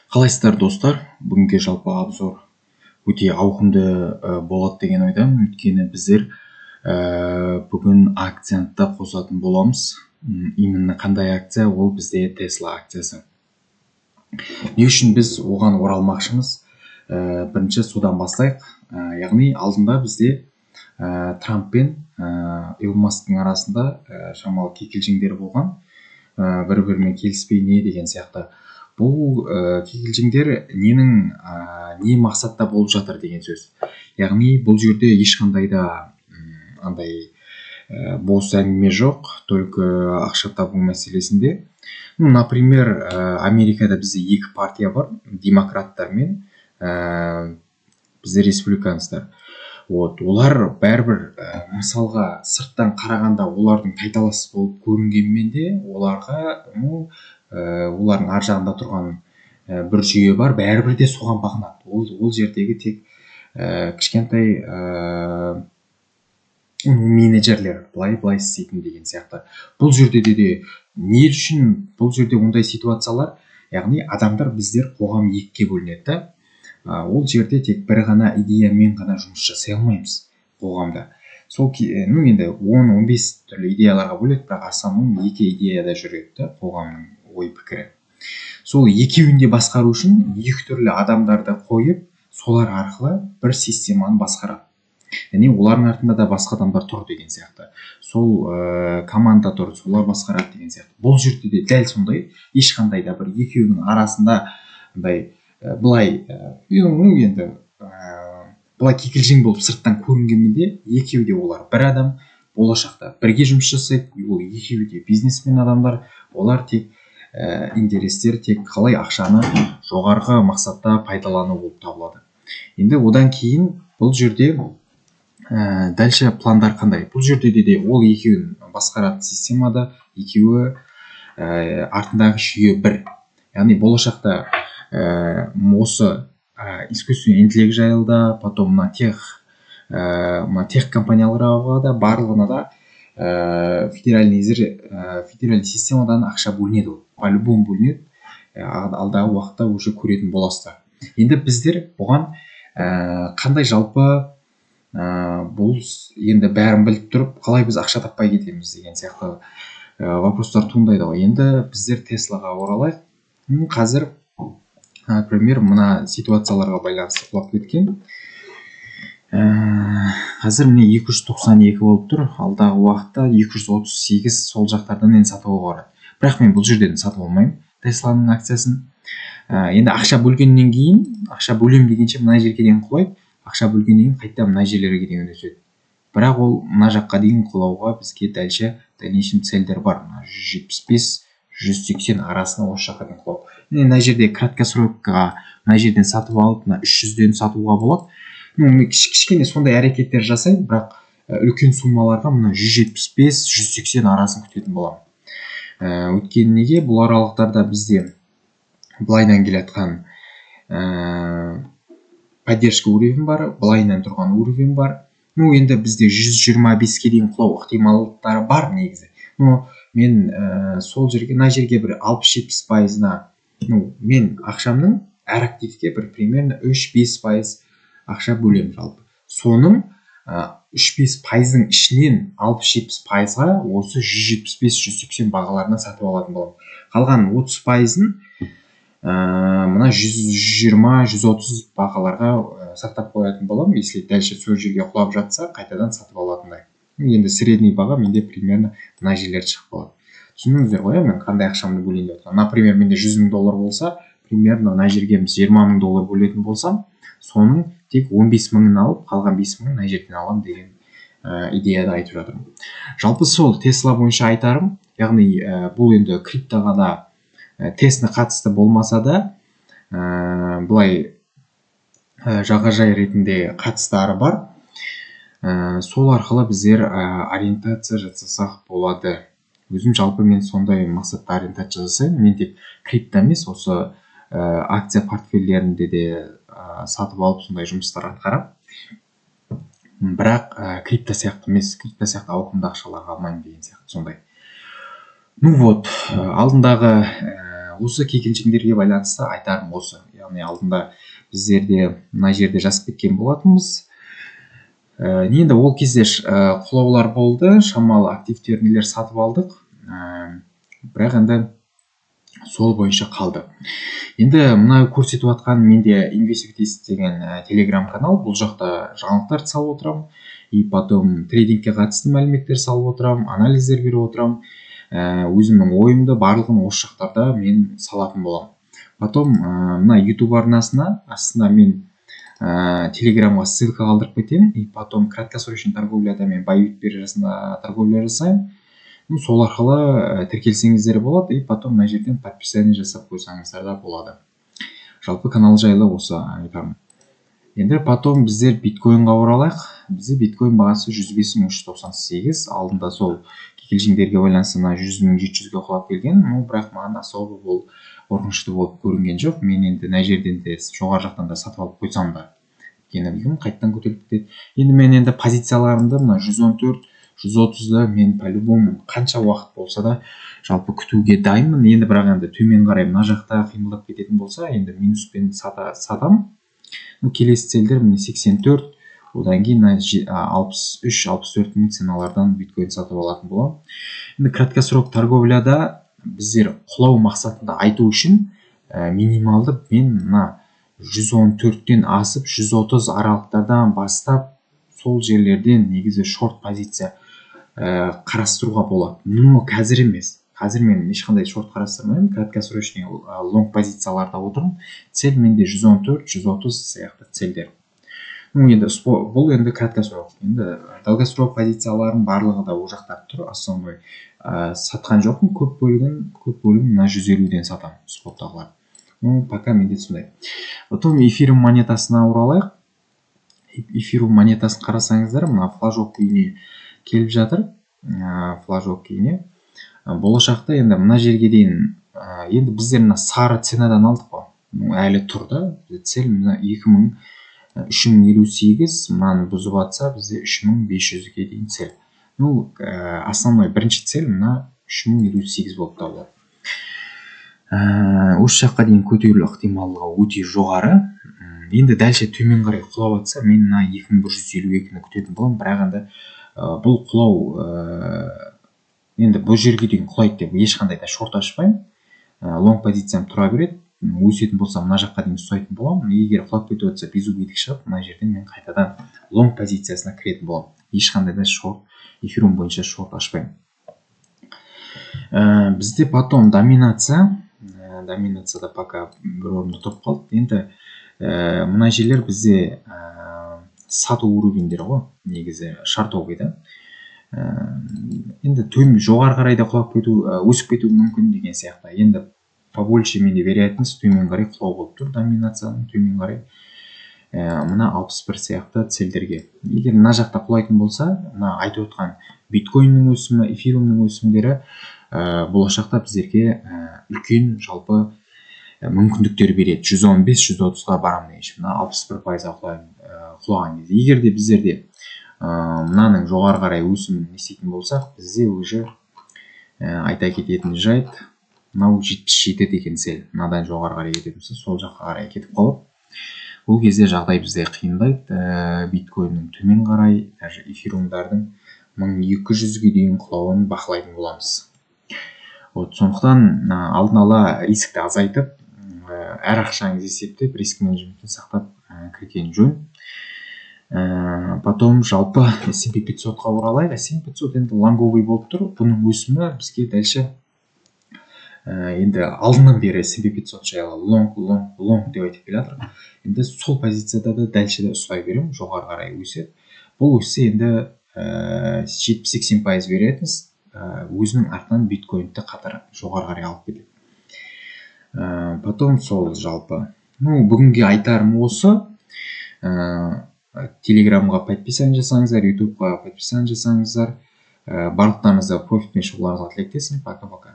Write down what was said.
Қалайсыздар достар? Бүгінге жалпы обзор өте ауқымды болады деген ойдамын. Өйткені біздер бүгін акцияны да қосатын боламыз. Именно қандай акция? Ол бізде Tesla акциясы. Не үшін біз оған оралмақшымыз? Бірінші содан бастайық. Яғни алдында бізде Трамп пен Илон Масктың арасында шамалы кикілжіңдер болған. Бір-бірімен келіспей не деген сияқты. Бұл кикілжіңдер не мақсатта болып жатыр деген сөз. Яғни бұл жерде ешқандай да бос әңгіме жоқ, только ақша табу мәселесінде. Например, Америкада бізде екі партия бар, демократтар мен бізде республиканецтер. Олар бәрібір мысалға сырттан қарағанда олардың тайталас болып көрінгенмен де олардың ар жағында тұрған бір жүйе бар, бәрібір де соған бағынады. Ол жердегі тек кішкентай менеджерлер былай істейтін деген сияқты. Бұл жерде де не үшін бұл жерде ондай ситуациялар, яғни адамдар, біздер қоғам екіге бөлінеді. Ол жерде тек бір ғана идеямен ғана жұмыс жасай алмаймыз қоғамда. Сол енді 10-15 түрлі идеяларға бөледі, бірақ асамның екі идеяда жүреді қоғамның ой пікірі. Сол екеуін де басқару үшін екі түрлі адамдарды қойып, солар арқылы бір системаны басқарады. Яғни олардың артында да басқа адамдар тұр деген сияқты. Сол команда тұр, солар басқарады деген сияқты. Бұл жерде де дәл сондай, ешқандай да бір екеуінің арасында былай кикілжің болып сырттан көрінгенмен де екеуі де олар бір адам, болашақта бірге жұмыс жасайды. Ол екеуі де бизнесмен адамдар, олар тек интерестер, тек қалай ақшаны жоғарғы мақсатта пайдалану болып табылады. Енді одан кейін бұл жерде дальше пландар қандай? Бұл жерде де ол екеуін басқаратын системада екеуі артындағы жүйе бір. Яғни болашақта осы искусственный интеллект жайылды, потом тех компанияларға да барлығына да федеральный системадан ақша бөлінеді, по-любому бөлінеді. Алдағы уақытта уже көретін боласыздар. Енді біздер бұған қандай жалпы бұл енді бәрін біліп тұрып, қалай біз ақша таппай кетеміз деген сияқты вопростар туындайды ғой. Енді біздер Теслаға оралайық. Қазір например, мына ситуацияларға байланысты құлап кеткен. Қазір міне 292 болып тұр. Алдағы уақытта 238 сол жақтардан енді сатып алуға барады. Бірақ мен бұл жерден сатып алмаймын Тесланың акциясын. Енді ақша бөлгеннен кейін, ақша бөлем дегенше мына жерге дейін құлайды. Ақша бөлгеннен кейін қайта мына жерлерге дейін өседі. Бірақ ол мына жаққа дейін құлауға бізге дальнейшем цельдер бар. 175-180 арасында осы жаққа дейін құлау. Мына жерде краткосрокқа мына жерден сатып алып, 300-ден сатуға болады. Кішкене сондай әрекеттер жасайды, бірақ үлкен суммаларға мына 175-180 арасын күтетін боламын. Өйткені неге? Бұл аралықтарда бізде былайдан келатқан поддержка уровень бар, былайынан тұрған уровень бар. Енді бізде 125-ке дейін құлау ықтималдықтары бар негізі. Мен сол жерге, мына жерге бір 60-70%-на, мен ақшамның әр активке бір примерно 3-5% ақша бөлем жалпы. Соның 3-5%-ның ішінен 60-70%-ға осы 175-180 бағаларына сатып алатын боламын. Қалған 30%-ын мына 120-130 бағаларға сақтап қоятын боламын. Если дальше сол жерге құлап жатса, қайтадан сатып алатындай. Енді средний баға менде примерно мына жерлер шығып қалады. Түсіндіңіздер ғой, мен қандай ақшамды бөлейін деп отырмын. Например, менде $100,000 болса, примерно мына жерге $20,000 бөлетін болсам, соның тек 15,000-ын алып, қалған 5,000-ын мына жерден аламын деген идеяда айтып жатырмын. Жалпы сол Tesla бойынша айтарым, яғни бұл енді криптоға да тесіне қатысты болмаса да, былай жағажай ретінде қатыстары бар. Сол арқылы біздер ориентация жасасақ болады. Өзім жалпы мен сондай мақсатта ориентация жасаймын. Мен тек крипто емес, осы акция портфельдерінде де сатып алып сондай жұмыстар атқарам. Бірақ крипто сияқты емес, крипто сияқты ауқымды ақшаларға алмаймын деген сияқты сондай. Алдындағы осы кикілжіңдерге байланысты айтарым осы. Яғни алдында біздерде мына жерде жазып кеткен болатынбыз. Енді ол кезде құлаулар болды, шамалы активтер нелер сатып алдық. Бірақ енді сол бойынша қалды. Енді мына көрсетіп жатқан менде Investor деген телеграм канал. Бұл жақта жаңалықтар салып отырамын. И потом трейдингке қатысты мәліметтер салып отырамын, анализдер беріп отырамын. Өзімнің ойымды барлығын осы жақтарда мен салатын боламын. Потом мына YouTube арнасына астына мен телеграмға ссылка қалдырып кетемін. И потом краткосрочный торговляда мен Bybit биржасында торговля жасаймын. Сол арқылы тіркелсеңіздер болады. И потом мына жерден подписание жасап қойсаңыздар да болады. Жалпы канал жайлы осы айтамын. Енді потом біздер биткоинға оралайық. Бізде биткоин бағасы 105.398. Алдында сол кикілжіңдерге байланысты 100.700-ге құлап келген. Бірақ маған особо бұл қорқынышты болып көрінген жоқ. Мен енді мына жерден де жоғары жақтан да сатып алып қойсам да екен қайттан көтеріліп кетеді. Енді мен енді позицияларымды мына 114 130-ды мен по-любому қанша уақыт болса да жалпы күтуге дайынмын. Енді бірақ енді төмен қарай мына жақта қимылдап кететін болса, енді минуспен сатам. Келесі целдер міне 84, одан кейін 63-64 мың ценалардан биткоин сатып алатын боламын. Енді краткосрок торговляда біздер құлау мақсатында айту үшін минималды мен мына 114-тен асып 130 аралықтардан бастап сол жерлерден негізі шорт позиция қарастыруға болады. Но қазір емес. Қазір мен ешқандай шорт қарастырмаймын. Краткосрочный лонг позицияларда отырмын. Цель менде 114, 130 сияқты цельдер. Енді бұл енді краткосрок. Енді долгосрок позицияларым барлығы да ол жақта тұр. Основной сатқан жоқпын. Көп бөлігін мына 150-ден сатамын споттағылар. Пока менде сондай. Потом эфирум монетасына оралайық. Эфирум монетасын қарасаңыздар, мына флажок күйіне келіп жатыр. Флажок күйіне. Болашақта енді мына жерге дейін енді біздер мына сары ценадан алдық қой. Әлі тұр да. Цель мына 3058, мынаны бұзып атса бізде 3500-ге дейін цель. Основной бірінші цель мына 3058 болып табылады. Осы жаққа дейін көтерілу ықтималдығы өте жоғары. Енді дәлше төмен қарай құлап атса, мен мына 2152-ні күтетін боламын. Бірақ енді бұл құлау енді бұл жерге дейін құлайды деп ешқандай да шорт ашпаймын. Лонг позициям тұра береді. Өсетін болса мына жаққа дейін ұстайтын боламын. Егер құлап кетіп жатса безу-бедік шығып, мына жерден мен қайтадан лонг позициясына кіретін боламын. Ешқандай да шорт, эфирум бойынша шорт ашпаймын. Бізде потом доминацияда пока бір орында тұрып қалды. Енді мына жерлер бізде сату уровендері ғой, негізі шартовый да. Енді жоғары қарай да құлап кету, өсіп кету мүмкін деген сияқты. Енді побольше менде вероятность төмен қарай құлау болып тұр, доминацияның төмен қарай. Мына 61 сияқты цельдерге. Егер мына жақта құлайтын болса, мына айтып отқан биткоиннің өсімі, эфирумның өсімдері болашақта біздерге үлкен жалпы мүмкіндіктер береді. 115-130-ға барамын деген. Мына 61%-ға құлаған кезде. Егер де біздерде мынаның жоғары қарай өсімін істейтін болсақ, бізде уже айта кететін жайт, мынау 77 деген цель. Мынадан жоғары қарай кететін болса, сол жаққа қарай кетіп қалып, бұл кезде жағдай бізде қиындайды. Биткоиннің төмен қарай, даже эфирумдардың 1200-ге дейін құлауын бақылайтын боламыз. Сондықтан алдын ала рискті азайтып, әр ақшаңызды есептеп, риск менеджментін сақтап кірген жөн. Потом жалпы S&P 500-ға оралайық. S&P 500 енді лонговый болып тұр. Бұның өсімі бізге дәлше енді алдынан бері S&P 500 жайлы лонг деп айтып келе жатыр. Енді сол позицияда да дәлшеде ұстай беремін, жоғары қарай өседі. Бұл өссе енді 70-80% вероятность өзінің артынан биткоинді қатар жоғары қарай алып кетеді. Потом сол жалпы. Бүгінге айтарым осы. Телеграмға подписание жасаңыздар, ютубқа подписание жасаңыздар. Барлықтарыңызға профитпен шығуларыңызға тілектеспін. Пока-пока.